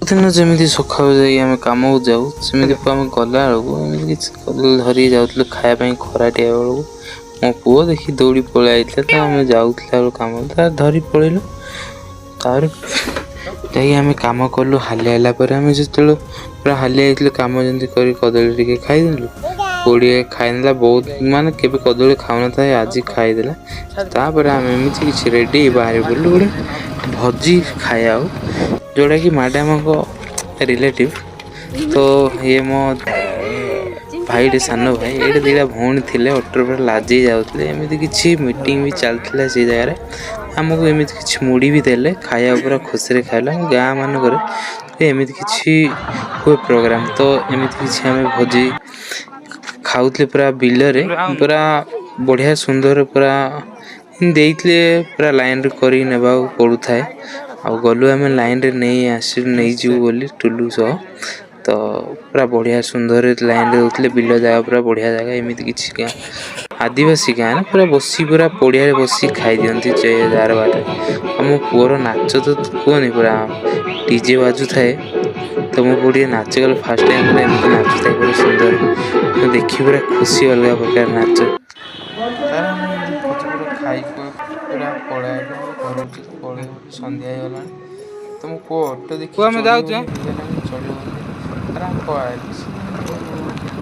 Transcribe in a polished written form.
ଦିନ ଯେମିତି ସକାଳୁ ଯାଇ ଆମେ କାମକୁ ଯାଉ ସେମିତି ଆଆମେ ଗଲା ବେଳକୁ ଏମିତି କିଛି କଦଳୀ ଧରିକି ଯାଉଥିଲୁ ଖାଇବା ପାଇଁ ଖରାଟିଆ ବେଳକୁ ମୋ ପୁଅ ଦେଖି ଦୌଡ଼ି ପଳେଇ ଆଇଥିଲା ତ ଆମେ ଯାଉଥିଲା ବେଳକୁ କାମ ଧରି ପଳେଇଲୁ। ତାପରେ ଯାଇ ଆମେ କାମ କଲୁ ହାଲିଆ ହେଲା ପରେ ଆମେ ଯେତେବେଳେ ପୁରା ହାଲିଆ ହେଇଥିଲୁ କାମ ଯେମିତି କରି କଦଳୀ ଟିକେ ଖାଇଦେଲୁ। କୋଡ଼ିଏ ଖାଇଦେଲା ବହୁତ ମାନେ କେବେ କଦଳୀ ଖାଉନଥାଏ ଆଜି ଖାଇଦେଲା। ତାପରେ ଆମେ ଏମିତି କିଛି ରେଡ଼ି ବାହାରି ପଡ଼ିଲୁ ଗୋଟେ ଭୋଜି ଖାଇବାକୁ जोड़ाकि मैडम को रिलेटिव तो ये मो भाई सान भाई ये दिटा भौणी थे अटर पर लाजि जाते एमती किसी मीटिंग भी चलता से जगह आमको एमती किसी मुड़ी भी देले खाया पूरा खुशी खाइल गाँ मानक एमती किसी हुए प्रोग्राम तो एमती किसी आम भोजी खाऊले पूरा बिलरे पूरा बढ़िया सुंदर पूरा देते पूरा लाइन कर पड़ू थाए आ गलु आम लाइन रे नहीं जीव बोली टुलू सह तो पूरा बढ़िया सुंदर लाइन रे होते बिल जगह पूरा बढ़िया जगह एमती किसी गाँ आदिवासी गाँ ना पूरा बसी पूरा पड़िया बसी खाई दिखती जार बाटे मो पुअर नाच तो कहनी पूरा डीजे बाजू थाए तो मो पु नाच गल फास्ट टाइम पूरा एमती नाचु था पूरा सुंदर देखी पूरा खुशी अलग प्रकार नाच खाई पूरा पड़ा पड़े सन्ध्या गला तुम पुओ ऑटो देखिए चढ़